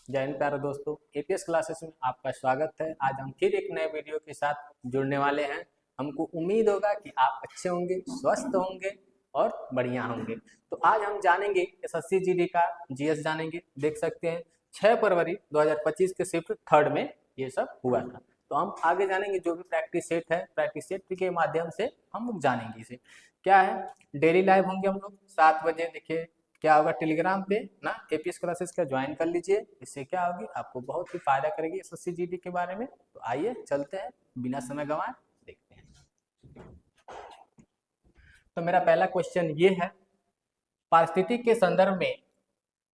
जय हिंद प्यारे दोस्तों, एपीएस क्लासेस में आपका स्वागत है। आज हम फिर एक नए वीडियो के साथ जुड़ने वाले हैं। हमको उम्मीद होगा कि आप अच्छे होंगे, स्वस्थ होंगे और बढ़िया होंगे। तो आज हम जानेंगे एसएससी जीडी का जीएस जानेंगे। देख सकते हैं 6 फरवरी 2025 के शिफ्ट थर्ड में ये सब हुआ था। तो हम आगे जानेंगे जो भी प्रैक्टिस सेट है, प्रैक्टिस सेट के माध्यम से हम लोग जानेंगे इसे। क्या है, डेली लाइव होंगे हम लोग 7 बजे। देखिए क्या होगा, टेलीग्राम पे ना एपीएस क्लासेस का ज्वाइन कर लीजिए। इससे क्या होगी, आपको बहुत ही फायदा करेगी एसएससी जीडी के बारे में। तो आइए चलते हैं, बिना समय गंवाए देखते हैं। तो मेरा पहला क्वेश्चन ये है, पारिस्थितिक के संदर्भ में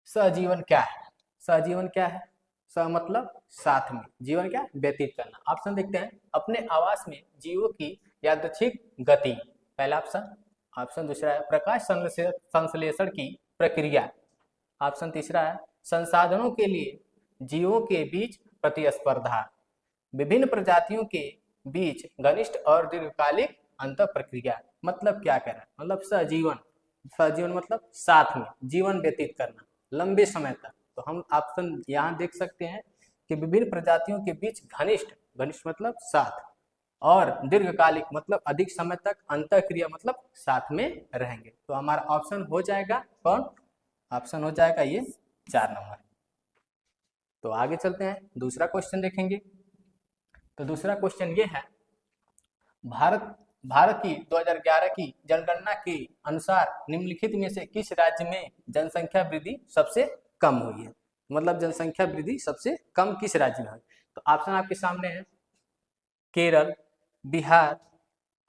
सहजीवन क्या है? सहजीवन क्या है? सह मतलब साथ में, जीवन क्या व्यतीत करना। ऑप्शन देखते हैं, अपने आवास में जीवों की यादृच्छिक गति, पहला ऑप्शन। ऑप्शन दूसरा है प्रकाश संश्लेषण की प्रक्रिया। ऑप्शन तीसरा है संसाधनों के लिए जीवों के बीच प्रतिस्पर्धा। विभिन्न प्रजातियों के बीच घनिष्ठ और दीर्घकालिक अंतर प्रक्रिया। मतलब क्या कह रहा है, मतलब सहजीवन। सहजीवन मतलब साथ में जीवन व्यतीत करना लंबे समय तक। तो हम ऑप्शन यहाँ देख सकते हैं कि विभिन्न प्रजातियों के बीच घनिष्ठ, घनिष्ठ मतलब साथ, और दीर्घकालिक मतलब अधिक समय तक, अंतर क्रिया मतलब साथ में रहेंगे। तो हमारा ऑप्शन हो जाएगा कौन? ऑप्शन हो जाएगा ये 4 नंबर। तो आगे चलते हैं, दूसरा क्वेश्चन देखेंगे। तो दूसरा क्वेश्चन ये है, भारत की 2011 की जनगणना के अनुसार निम्नलिखित में से किस राज्य में जनसंख्या वृद्धि सबसे कम हुई है? मतलब जनसंख्या वृद्धि सबसे कम किस राज्य में हुई? तो ऑप्शन आपके सामने है, केरल, बिहार,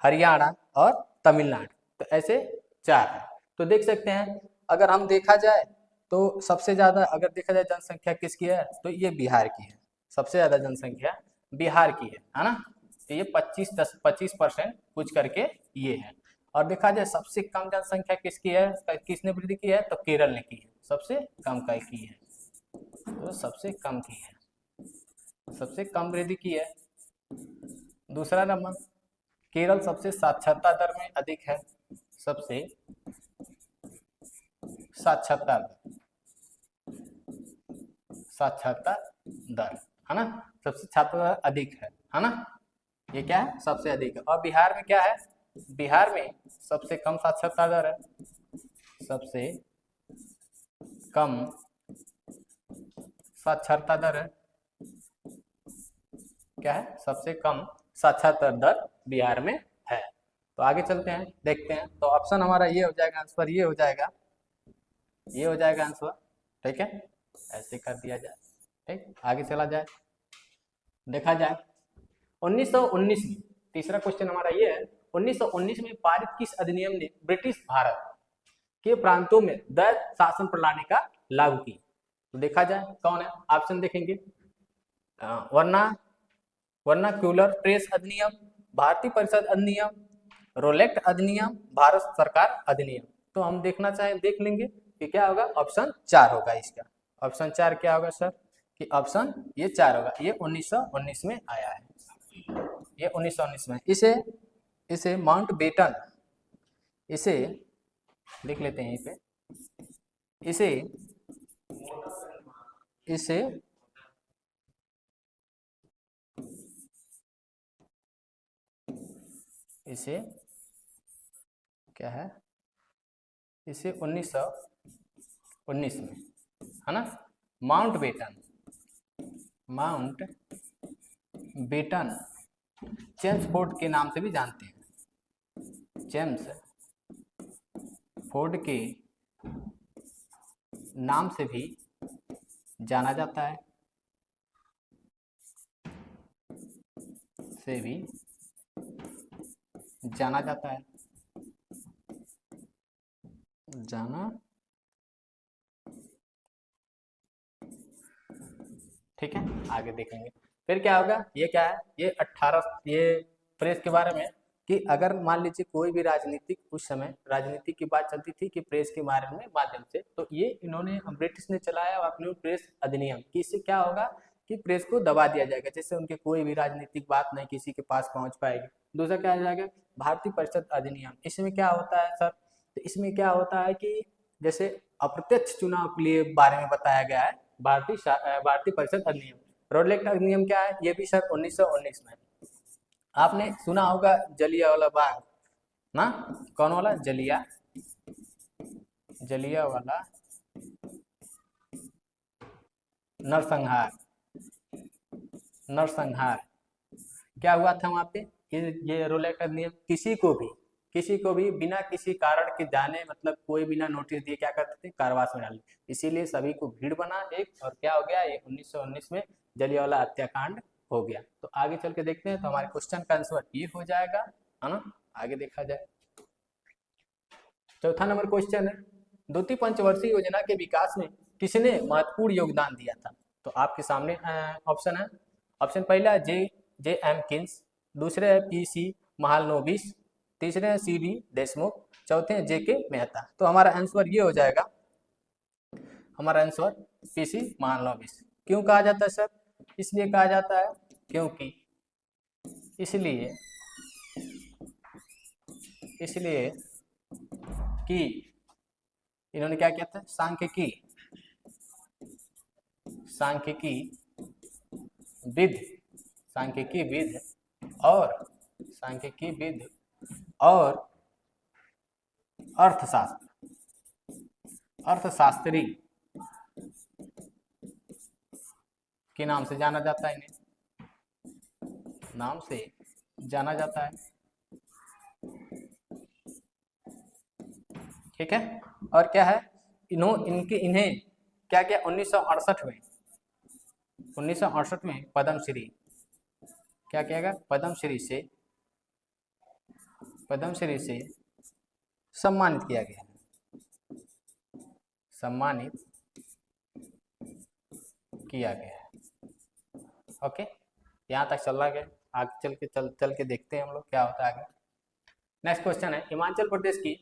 हरियाणा और तमिलनाडु। तो ऐसे 4 है। तो देख सकते हैं, अगर हम देखा जाए तो सबसे ज्यादा अगर देखा जाए जनसंख्या किसकी है, तो ये बिहार की है। सबसे ज्यादा जनसंख्या बिहार की है ना। तो ये 25% कुछ करके ये है। और देखा जाए सबसे कम जनसंख्या किसकी है, किसने वृद्धि की है, तो केरल ने की है। सबसे कम का की है, तो सबसे कम की है, सबसे कम वृद्धि की है। दूसरा नंबर, केरल सबसे साक्षरता दर में अधिक है। सबसे साक्षरता साक्षरता दर है ना, सबसे छात्र दर अधिक है ना। ये क्या है, सबसे अधिक है। और बिहार में क्या है, बिहार में सबसे कम साक्षरता दर है। सबसे कम साक्षरता दर है, क्या है, सबसे कम साक्षरता दर बिहार में है। तो आगे चलते हैं, देखते हैं। तो ऑप्शन हमारा ये हो जाएगा, आंसर ये हो जाएगा, ये हो जाएगा आंसर। ठीक है, ऐसे कर दिया जाए। ठीक, आगे चला जाए, देखा जाए 1919 में। तीसरा क्वेश्चन हमारा ये है, 1919 में पारित किस अधिनियम ने ब्रिटिश भारत के प्रांतों में द्वैध शासन प्रणाली का लागू की? तो देखा जाए कौन है, ऑप्शन देखेंगे, वर्नाक्यूलर प्रेस अधिनियम, भारतीय परिषद अधिनियम, रोलेक्ट अधिनियम, भारत सरकार अधिनियम। तो हम देखना चाहें देख लेंगे कि क्या होगा, ऑप्शन 4 होगा इसका। ऑप्शन 4 क्या होगा सर, कि ऑप्शन ये 4 होगा। ये 1919 में आया है, ये 1919 में। इसे इसे माउंट बेटन, इसे लिख लेते हैं यहीं पे, इसे इसे इसे क्या है, इसे 1919 में है ना, Mountbatten, Mountbatten James Ford के नाम से भी जानते हैं। जेम्स फोर्ड के नाम से भी जाना जाता है, से भी जाना जाता है, जाना। ठीक है, आगे देखेंगे फिर क्या होगा। ये क्या है, ये 18 ये प्रेस के बारे में, कि अगर मान लीजिए कोई भी राजनीतिक, उस समय राजनीति की बात चलती थी कि प्रेस के बारे में माध्यम से, तो ये इन्होंने ब्रिटिश ने चलाया अपने प्रेस अधिनियम, कि इससे क्या होगा कि प्रेस को दबा दिया जाएगा, जिससे उनके कोई भी राजनीतिक बात नहीं किसी के पास पहुंच पाएगी। दूसरा क्या आ जाएगा, भारतीय परिषद अधिनियम। इसमें क्या होता है सर, तो इसमें क्या होता है कि जैसे अप्रत्यक्ष चुनाव के लिए बारे में बताया गया है, भारतीय परिषद अधिनियम। रोड एक्ट अधिनियम क्या है, ये भी सर 1919 में। आपने सुना होगा जलियांवाला बाग ना, कौन वाला, जलियांवाला नरसंहार, क्या हुआ था वहां पे। ये रोड एक्ट अधिनियम किसी को भी बिना किसी कारण के जाने, मतलब कोई बिना नोटिस दिए क्या करते थे, कारावास में डाले, इसीलिए सभी को भीड़ बना एक, और क्या हो गया, ये 1919 में जलियांवाला हत्याकांड हो गया। तो आगे चल के देखते हैं, तो हमारे क्वेश्चन का आंसर ये हो जाएगा, है ना। आगे देखा जाए, चौथा नंबर क्वेश्चन है, द्वितीय पंचवर्षीय योजना के विकास में किसने महत्वपूर्ण योगदान दिया था। तो आपके सामने ऑप्शन है, ऑप्शन पहला है जे एम किन्स, दूसरे है पीसी महालनोबिस, तीसरे हैं सीडी देशमुख, चौथे हैं जेके मेहता। तो हमारा आंसर ये हो जाएगा, हमारा आंसर पीसी महालनोबिस। क्यों कहा जाता है सर, इसलिए कहा जाता है क्योंकि इसलिए कि इन्होंने क्या किया था, सांख्यिकी विध और अर्थशास्त्री के नाम से जाना जाता है, ठीक है। और क्या है, इन्हें क्या किया, 1968 में पद्मश्री, क्या किया गया, पद्मश्री से सम्मानित किया गया, ओके। यहाँ तक चल रहा है, आगे चल के देखते हैं हम लोग क्या होता है आगे। नेक्स्ट क्वेश्चन है, हिमाचल प्रदेश की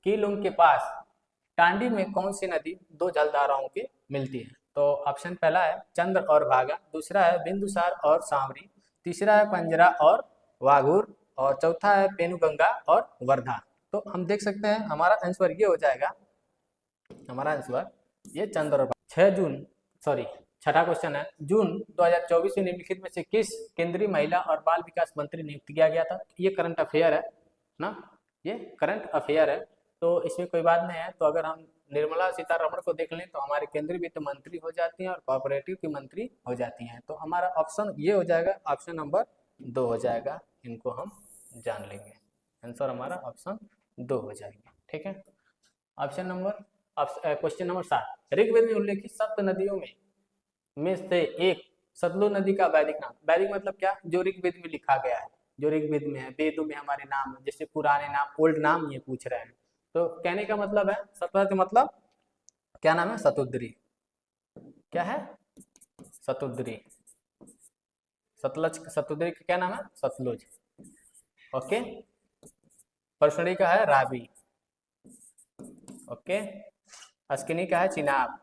कीलुंग के पास टांडी में कौन सी नदी दो जलधाराओं के मिलती है। तो ऑप्शन पहला है चंद्र और भागा, दूसरा है बिंदुसार और सांवरी, तीसरा है पंजरा और वाघुर, और चौथा है पेनुगंगा और वर्धा। तो हम देख सकते हैं हमारा आंसर ये हो जाएगा, हमारा आंसर ये चंद्र और 6 क्वेश्चन है, जून 2024 में निम्नलिखित में से किस केंद्रीय महिला और बाल विकास मंत्री नियुक्त किया गया था। ये करंट अफेयर है ना, ये करंट अफेयर है, तो इसमें कोई बात नहीं है। तो अगर हम निर्मला सीतारमण को देख लें तो हमारे केंद्रीय वित्त मंत्री हो जाती हैं और कोऑपरेटिव की मंत्री हो जाती हैं। तो हमारा ऑप्शन ये हो जाएगा, ऑप्शन नंबर 2 हो जाएगा, इनको हम जान लेंगे, आंसर हमारा ऑप्शन 2 हो जाएगा, ठीक है। क्वेश्चन नंबर 7, ऋग्वेद में उल्लेखित 7 नदियों में से एक सतलुज नदी का वैदिक नाम। वैदिक मतलब क्या, जो ऋग्वेद में लिखा गया है, जो ऋग्वेद में है, वेदों में हमारे नाम है, जैसे पुराने नाम, ओल्ड नाम ये पूछ रहे हैं। तो कहने का मतलब है, सतलज का मतलब क्या नाम है, सतुद्री, क्या है, सतुद्री, सतुद्री का क्या नाम है, सतलुज, ओके। परसड़ी का है रावी, ओके। अस्किनी का है चिनाब,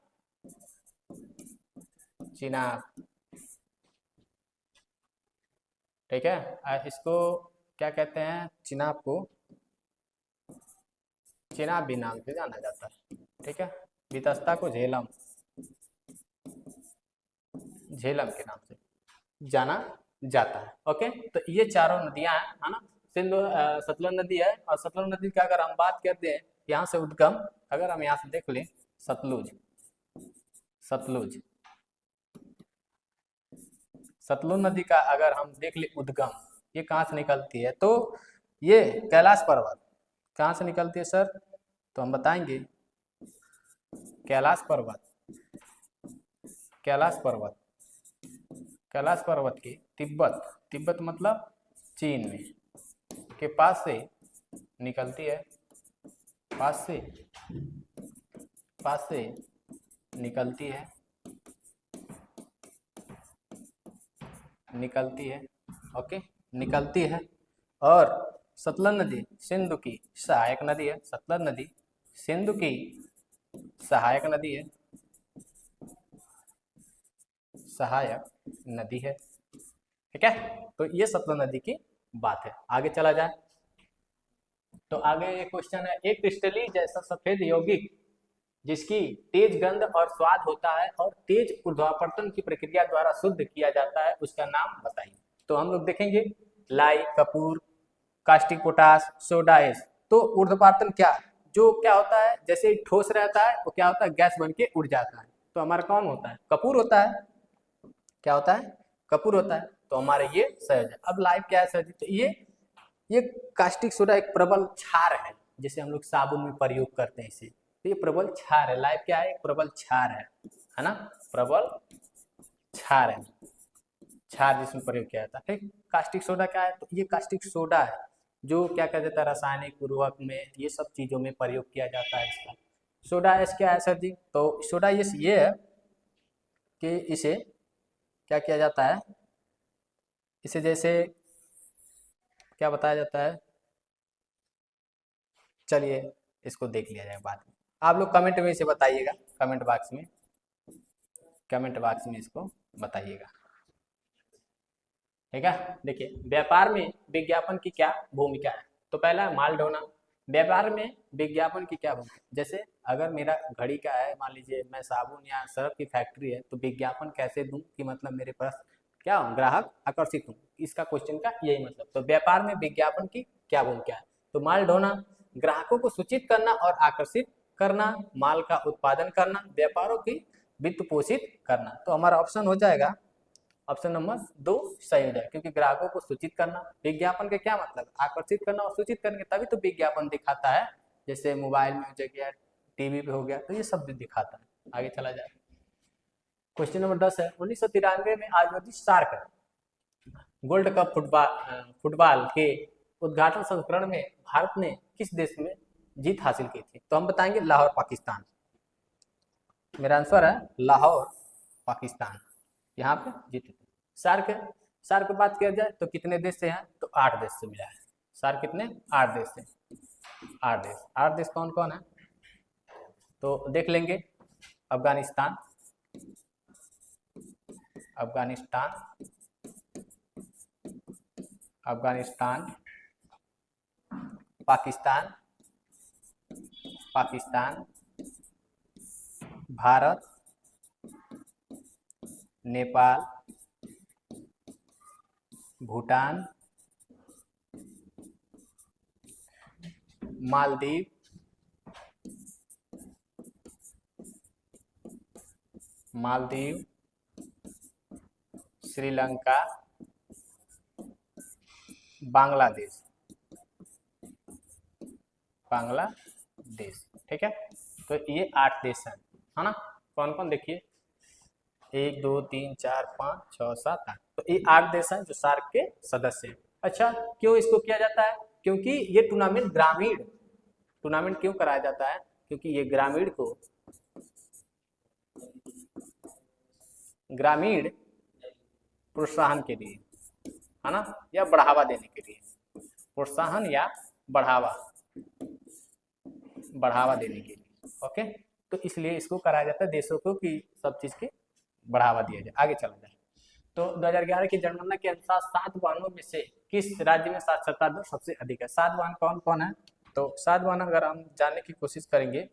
ठीक है। इसको क्या कहते हैं, चिनाब को चिनाब भी नाम से जाना जाता है, ठीक है। वितस्ता को झेलम के नाम से जाना जाता है, ओके। तो ये चारों नदियां हैं, है ना। सतलुज नदी है, और सतलुज नदी का अगर हम बात करते हैं यहाँ से उद्गम, अगर हम यहाँ से देख लें सतलुज नदी का अगर हम देख ले उद्गम, ये कहाँ से निकलती है, तो ये कैलाश पर्वत, कहाँ से निकलती है सर, तो हम बताएंगे कैलाश पर्वत के तिब्बत मतलब चीन में के पास से निकलती है, ओके, निकलती है। और सतलुज नदी सिंधु की सहायक नदी है, सतलुज नदी सिंधु की सहायक नदी है, ठीक है। तो ये सतलुज नदी की बात है। आगे चला जाए, तो आगे ये क्वेश्चन है, एक क्रिस्टली जैसा सफेद यौगिक जिसकी तेज गंध और स्वाद होता है और तेज ऊर्ध्वापतन की प्रक्रिया द्वारा शुद्ध किया जाता है, उसका नाम बताइए। तो हम लोग देखेंगे लाई, कपूर, कास्टिक पोटास, सोडा एस। तो ऊर्ध्वापतन क्या होता है, जैसे ठोस रहता है वो क्या होता है, गैस बन के उड़ जाता है। तो हमारा कौन होता है, कपूर होता है। क्या होता है, कपूर होता है। तो हमारे ये सहज है। अब लाइव क्या है सर जी, तो ये कास्टिक सोडा एक प्रबल क्षार है, जैसे हम लोग साबुन में प्रयोग करते हैं इसे, तो ये प्रबल क्षार है। लाइव क्या है, एक प्रबल क्षार है ना, प्रबल क्षार है, क्षार जिसमें प्रयोग किया जाता है। ठीक, कास्टिक सोडा क्या है, तो ये कास्टिक सोडा है जो क्या कहते हैं रासायनिक उर्वरक में ये सब चीजों में प्रयोग किया जाता है इसका। सोडा एस क्या है सर जी, तो सोडा एस ये है कि इसे क्या किया जाता है, इसे जैसे क्या बताया जाता है, चलिए इसको देख लिया जाए बाद में। आप लोग कमेंट में इसे बताइएगा, कमेंट बॉक्स में इसको बताइएगा। ठीक है, देखिए व्यापार में विज्ञापन की क्या भूमिका है। तो पहला माल ढोना। व्यापार में विज्ञापन की क्या भूमिका, जैसे अगर मेरा घड़ी का है, मान लीजिए मैं साबुन या सर्फ की फैक्ट्री है, तो विज्ञापन कैसे दूं कि मतलब मेरे पास क्या हो, ग्राहक आकर्षित हो, इसका क्वेश्चन का यही मतलब। तो व्यापार में विज्ञापन की क्या भूमिका है, तो माल ढोना, ग्राहकों को सूचित करना और आकर्षित करना, माल का उत्पादन करना, व्यापारों की वित्त पोषित करना। तो हमारा ऑप्शन हो जाएगा ऑप्शन नंबर 2 सही हो जाए, क्योंकि ग्राहकों को सूचित करना, विज्ञापन का क्या मतलब, आकर्षित करना और सूचित करने तभी तो विज्ञापन दिखाता है, जैसे मोबाइल में हो गया, टीवी पे हो गया, तो ये सब भी दिखाता है। आगे चला जाए, क्वेश्चन नंबर 10 है, 1993 में आयोजित सार्क गोल्ड कप फुटबॉल के उद्घाटन संस्करण में भारत ने किस देश में जीत हासिल की थी। तो हम बताएंगे लाहौर पाकिस्तान। मेरा आंसर है लाहौर पाकिस्तान, यहाँ पे जीते थे। सार्क की बात किया जाए तो कितने देश से हैं, तो 8 देश से मिला है। सार्क कितने, 8 देश से। 8 देश कौन कौन है, तो देख लेंगे। अफगानिस्तान, पाकिस्तान, भारत, नेपाल, भूटान, मालदीव, श्रीलंका, बांग्लादेश। ठीक है, तो ये 8 देश हैं, है ना। कौन कौन देखिए, 1 2 3 4 5 6 7 8, तो ये 8 देश हैं जो सार्क के सदस्य हैं। अच्छा, क्यों इसको किया जाता है, क्योंकि ये टूर्नामेंट क्यों कराया जाता है, क्योंकि ये ग्रामीण प्रोत्साहन के लिए, है ना, या बढ़ावा देने के लिए, प्रोत्साहन या बढ़ावा देने के लिए। ओके, तो इसलिए इसको कराया जाता है देशों को कि सब चीज के बढ़ावा दिया जाए। आगे चला जाए, तो 2011 की जनगणना के अनुसार 7 वाहनों में से किस राज्य में साक्षरता दर सबसे अधिक है। 7 वाहन कौन कौन है, तो 7 वाहन अगर हम जानने की कोशिश करेंगे,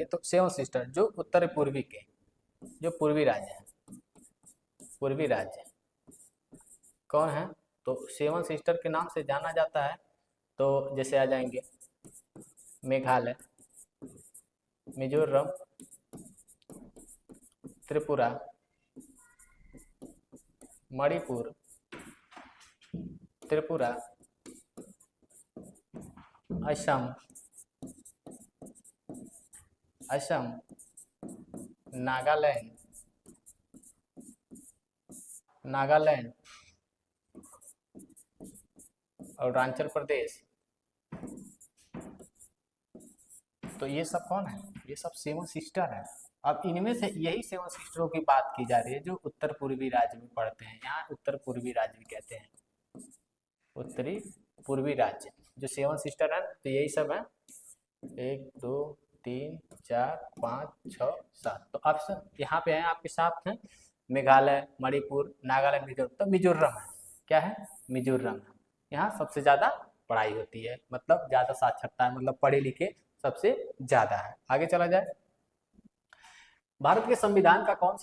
तो 7 सिस्टर जो उत्तर पूर्वी के, जो पूर्वी राज्य कौन है, तो 7 सिस्टर के नाम से जाना जाता है। तो जैसे आ जाएंगे मेघालय, मिजोरम, त्रिपुरा, मणिपुर, असम, नागालैंड, अरुणाचल प्रदेश। तो ये सब कौन है, ये सब 7 सिस्टर है। अब इनमें से यही 7 सिस्टरों की बात की जा रही है जो उत्तर पूर्वी राज्य में पड़ते हैं। यहाँ उत्तर पूर्वी राज्य कहते हैं, उत्तरी पूर्वी राज्य जो 7 सिस्टर है, तो यही सब है, 1 2 3 4 5 6 7। तो ऑप्शन यहाँ पे है आपके साथ हैं, मेघालय, मणिपुर, नागालैंड, मिजोरम। तो मिजोरम है, क्या है, मिजोरम। यहाँ सबसे ज्यादा पढ़ाई होती है, मतलब ज़्यादा साक्षरता है, मतलब पढ़े लिखे सबसे ज़्यादा है। आगे चला जाए। भारत के संविधान का कौन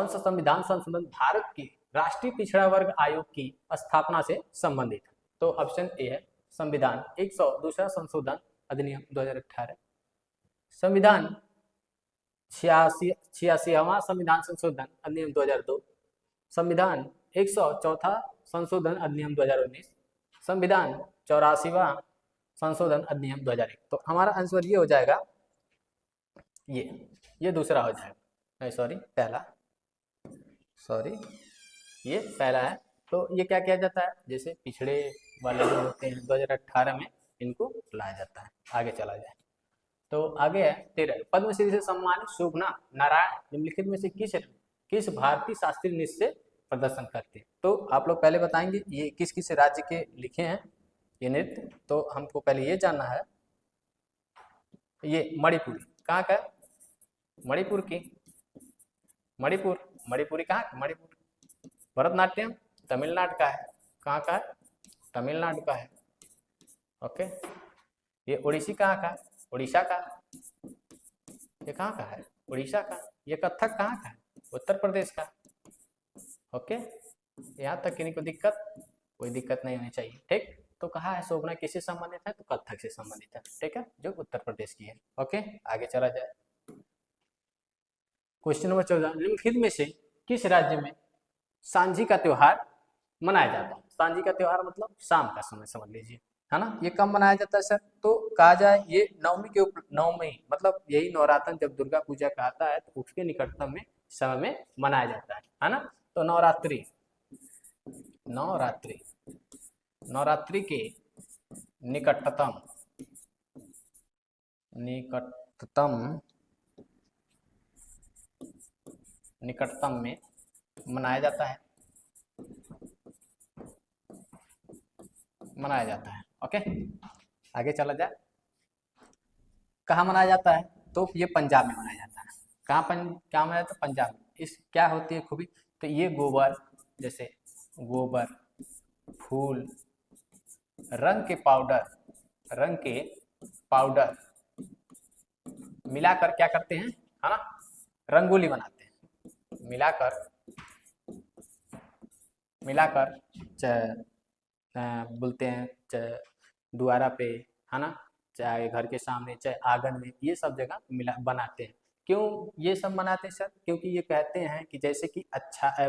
सा संविधान संशोधन भारत के राष्ट्रीय पिछड़ा वर्ग आयोग की स्थापना से संबंधित है? तो ऑप्शन ए है संविधान 100 दूसरा संशोधन अधिनियम 2018, संविधान 86वां संविधान संशोधन अधिनियम 2002, संविधान 104 संशोधन अधिनियम 2019, संविधान 84वां संशोधन अधिनियम 2001। तो हमारा आंसर ये हो जाएगा, ये दूसरा हो जाएगा, सॉरी पहला, सॉरी ये पहला है। तो ये क्या किया जाता है, जैसे पिछड़े वाले जो होते हैं 2018 में इनको लाया जाता है। आगे चला जाए। तो आगे है 13, पद्मश्री से सम्मानित शोभना नारायण निम्नलिखित में से किस भारतीय शास्त्रीय नृत्य से प्रदर्शन करते हैं? तो आप लोग पहले बताएंगे ये किस किस राज्य के लिखे हैं ये नृत्य। तो हमको पहले ये जानना है, ये मणिपुरी कहाँ का है? मणिपुर की, मणिपुरी कहाँ का? मणिपुर। भरतनाट्यम तमिलनाडु का है। कहाँ का है? तमिलनाडु का है। ओके। ये ओडिसी कहाँ का? उड़ीसा का। ये कहाँ का है? उड़ीसा का। ये कथक कहाँ का है? उत्तर प्रदेश का। ओके, यहाँ तक किसी को कोई दिक्कत नहीं होनी चाहिए, ठीक। तो कहा है शोभना किससे संबंधित है? तो कथक से संबंधित है, ठीक है, जो उत्तर प्रदेश की है। ओके, आगे चला जाए। क्वेश्चन नंबर 14, निम्नलिखित में से किस राज्य में सांझी का त्योहार मनाया जाता है? सांझी का त्योहार मतलब शाम का समय समझ लीजिए, है ना। ये कब मनाया जाता है सर? तो कहा जाए ये नवमी मतलब यही नवरात्र जब दुर्गा पूजा का आता है तो उसके निकटतम में समय में मनाया जाता है ना। तो नवरात्रि के निकटतम में मनाया जाता है। ओके, आगे चला जाए। कहाँ मनाया जाता है? तो ये पंजाब में मनाया जाता है। कहाँ मनाया जाता है? पंजाब में। इस क्या होती है खूबी? तो ये गोबर, जैसे गोबर, फूल, रंग के पाउडर मिलाकर क्या करते हैं, है ना, रंगोली बनाते हैं। मिलाकर बोलते हैं द्वारा पे, है ना, चाहे घर के सामने, चाहे आंगन में, ये सब जगह बनाते हैं। क्यों ये सब बनाते हैं सर? क्योंकि ये कहते हैं कि जैसे कि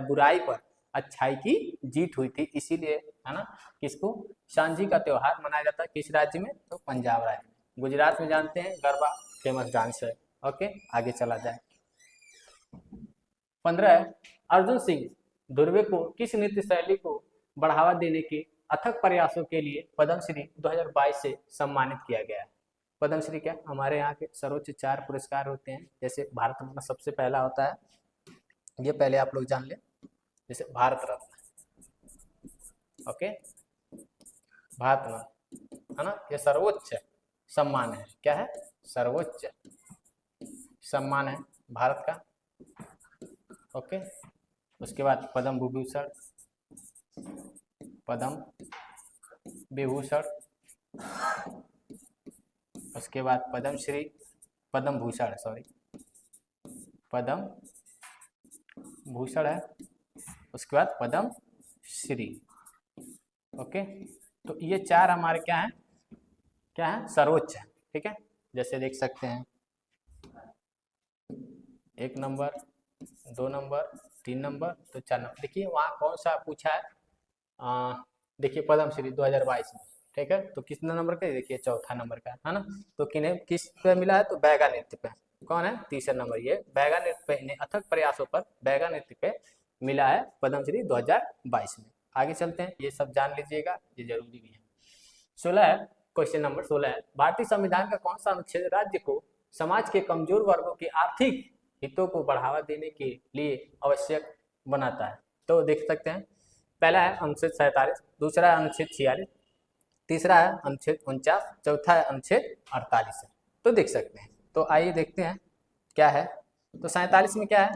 बुराई पर अच्छाई की जीत हुई थी, इसीलिए, है ना, किसको सांझी का त्योहार मनाया जाता है। किस राज्य में? तो पंजाब राज्य में। गुजरात में जानते हैं गरबा फेमस डांस है। ओके, आगे चला जाए। 15, अर्जुन सिंह धुर्वे को किस नृत्य शैली को बढ़ावा देने के अथक प्रयासों के लिए पद्मश्री 2022 से सम्मानित किया गया है? पद्मश्री क्या, हमारे यहाँ के सर्वोच्च 4 पुरस्कार होते हैं। जैसे भारत रत्न सबसे पहला होता है, ये पहले आप लोग जान लें, जैसे भारत रत्न। ओके, भारत रत्न, है ना, ये सर्वोच्च सम्मान है। क्या है? सर्वोच्च सम्मान है भारत का। ओके, उसके बाद पद्म विभूषण, उसके बाद पद्म भूषण है, उसके बाद पद्म श्री। ओके, तो ये 4 हमारे क्या है? सर्वोच्च है, ठीक है। जैसे देख सकते हैं 1 नंबर, 2 नंबर, 3 नंबर, तो 4 नंबर। देखिए वहाँ कौन सा पूछा है, देखिए पद्मश्री 2022 में, ठीक है। तो कितना नंबर का? देखिए 4था नंबर का, है ना। तो किस पे मिला है? तो बैगा नृत्य पे। कौन है? तीसरा नंबर, ये बैगा नृत्य पे, अथक प्रयासों पर बैगा नृत्य पे मिला है पद्मश्री 2022 में। आगे चलते हैं, ये सब जान लीजिएगा, ये जरूरी भी है। 16, क्वेश्चन नंबर 16 है, भारतीय संविधान का कौन सा अनुच्छेद राज्य को समाज के कमजोर वर्गों के आर्थिक हितों को बढ़ावा देने के लिए आवश्यक बनाता है? तो देख सकते हैं, पहला है अनुच्छेद 47, दूसरा है अनुच्छेद 46, तीसरा है अनुच्छेद 49, चौथा है अनुच्छेद 48 है। तो देख सकते हैं, तो आइए देखते हैं क्या है। तो 47 में क्या है?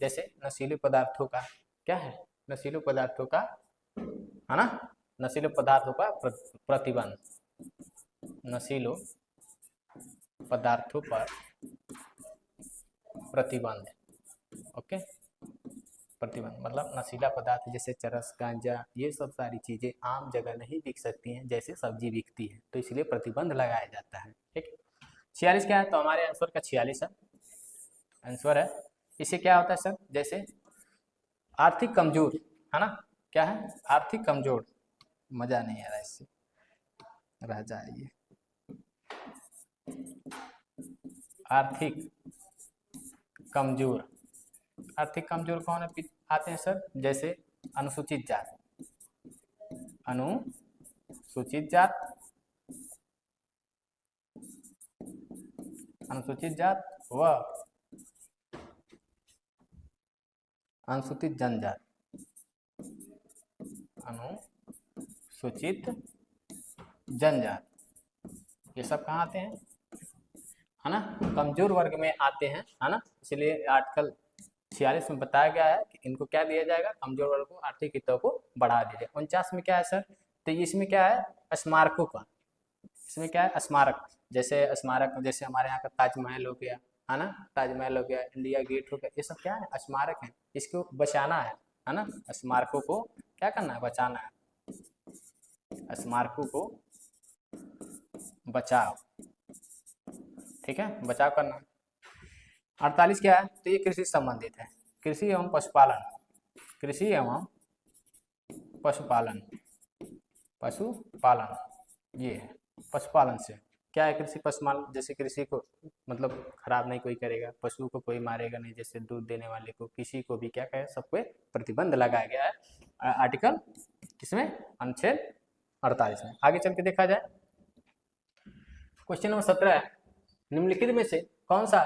जैसे नशीले पदार्थों का, क्या है? नशीले पदार्थों का, है ना, नशीले पदार्थों का प्रतिबंध, नशीलों पदार्थों पर प्रतिबंध। ओके, प्रतिबंध मतलब नशीला पदार्थ जैसे चरस, गांजा, ये सब सारी चीजें आम जगह नहीं बिक सकती हैं जैसे सब्जी बिकती है, तो इसलिए प्रतिबंध लगाया जाता है। ठीक, 46 क्या है, तो हमारे आंसर का 46 है आंसर है। इससे क्या होता है सर, जैसे आर्थिक कमजोर है ना, क्या है आर्थिक कमजोर, मजा नहीं आ रहा इससे, रह जाइए। आर्थिक कमजोर, आर्थिक कमजोर कौन आते हैं सर, जैसे अनुसूचित जात, अनुसूचित जात, अनुसूचित जात व अनुसूचित जनजात, अनुसूचित जनजात, ये सब कहाँ आते हैं, है ना, कमजोर वर्ग में आते हैं, है ना। इसलिए आर्टिकल 46 में बताया गया है कि इनको क्या दिया जाएगा, कमजोर वर्ग को आर्थिक हितों को बढ़ा दिया जाए। 49 में क्या है सर, तो इसमें क्या है स्मारकों का, इसमें क्या है स्मारक, जैसे स्मारक जैसे हमारे यहाँ का ताजमहल हो गया, है ना, ताजमहल हो गया, इंडिया गेट हो गया, ये सब क्या है स्मारक है, इसको बचाना है ना, स्मारकों को क्या करना है, बचाना है, स्मारकों को बचाओ, ठीक है, बचाव करना। 48 क्या है, तो ये कृषि संबंधित है, कृषि एवं पशुपालन, कृषि एवं पशुपालन, पशुपालन ये है, पशुपालन से क्या है, कृषि पशुपालन, जैसे कृषि को मतलब खराब नहीं कोई करेगा, पशु को कोई मारेगा नहीं, जैसे दूध देने वाले को, किसी को भी क्या कहे, सब पे प्रतिबंध लगाया गया है आर्टिकल किसमें, अनुच्छेद 48 में। आगे चल के देखा जाए, क्वेश्चन नंबर 17 है, निम्नलिखित में से कौन सा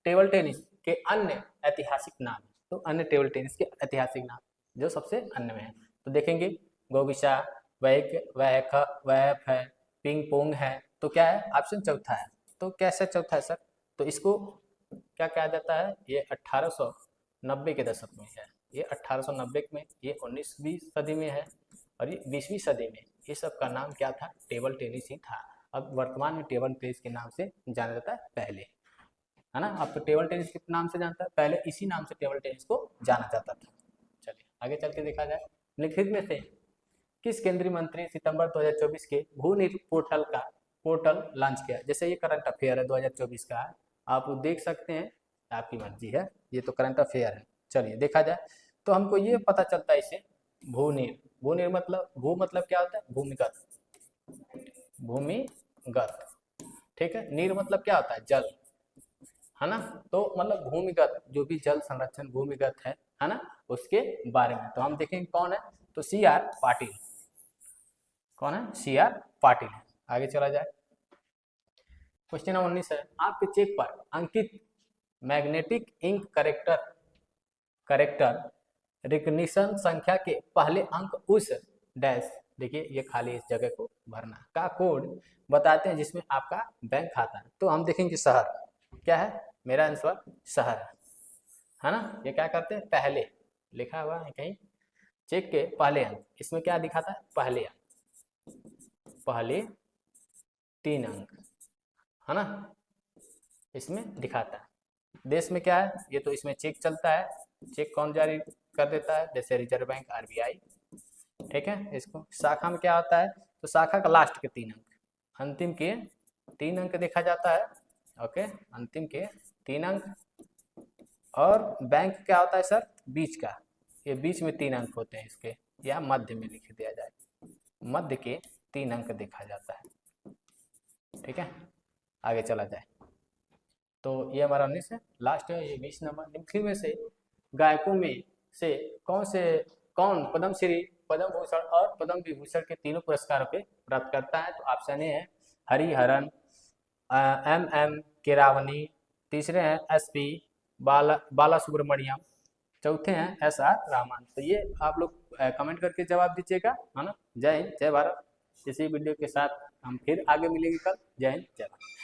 टेबल टेनिस के अन्य ऐतिहासिक नाम, तो अन्य टेबल टेनिस के ऐतिहासिक नाम जो सबसे अन्य में है, तो देखेंगे गोगिसा, वैफ है, पिंग पोंग है, तो क्या है ऑप्शन चौथा है, तो कैसे चौथा है सर, तो इसको क्या कहा जाता है, ये 1890 के दशक में है, ये 1890 में, ये 19वीं सदी में है, और ये 20वीं सदी में, ये सब का नाम क्या था, टेबल टेनिस ही था। अब वर्तमान में टेबल टेनिस के नाम से जाना जाता है, पहले है ना, अब तो टेबल टेनिस के नाम से जानता है, पहले इसी नाम से टेबल टेनिस को जाना जाता था। चलिए आगे चल के देखा जाए, निम्नलिखित में से किस केंद्रीय मंत्री सितंबर 2024 के भूनिर् पोर्टल लॉन्च किया, जैसे ये करंट अफेयर है 2024 का है, आप देख सकते हैं, आपकी मर्जी है, ये तो करंट अफेयर है। चलिए देखा जाए, तो हमको ये पता चलता है इसे, भूनिर् मतलब, भू मतलब क्या होता है, भूमिगत, भूमिगत, ठीक है, नीर मतलब क्या होता है, जल, है ना, तो मतलब भूमिगत जो भी जल संरक्षण भूमिगत है ना, उसके बारे में। तो हम देखेंगे कौन है, तो CR पाटिल, कौन है, CR पाटिल है। आगे चला जाए, क्वेश्चन नंबर 19 है, आपके चेक पर अंकित मैग्नेटिक इंक करेक्टर रिकग्निशन संख्या के पहले अंक उस डैश, देखिए ये खाली इस जगह को भरना का कोड बताते हैं जिसमें आपका बैंक खाता है, तो हम देखेंगे शहर, क्या है मेरा आंसर शहर है ना, ये क्या करते हैं, पहले लिखा हुआ है कहीं, चेक के पहले अंक, इसमें क्या दिखाता है, पहले अंक, पहले 3 अंक है ना, इसमें दिखाता है। देश में क्या है, ये तो इसमें चेक चलता है, चेक कौन जारी कर देता है, जैसे रिजर्व बैंक, RBI, ठीक है। इसको शाखा में क्या होता है, तो शाखा का लास्ट के 3 अंक, अंतिम के 3 अंक देखा जाता है, ओके, अंतिम के 3 अंक, और बैंक क्या होता है सर, बीच का, ये बीच में 3 अंक होते हैं इसके, या मध्य में लिख दिया जाए, मध्य के 3 अंक देखा जाता है, ठीक है। आगे चला जाए, तो ये हमारा 19 है, लास्ट है ये 20 नंबर, निम्नलिखित में से गायकों में से कौन पद्मश्री, पद्म भूषण और पद्म विभूषण के तीनों पुरस्कारों के प्राप्त करता है, तो ऑप्शन ए है हरिहरन, MM कीरावनी, तीसरे हैं SP बाला सुब्रमण्यम, चौथे हैं SR रहमान। तो ये आप लोग कमेंट करके जवाब दीजिएगा, है ना। जय हिंद, जय भारत। इसी वीडियो के साथ हम फिर आगे मिलेंगे कल। जय हिंद, जय भारत।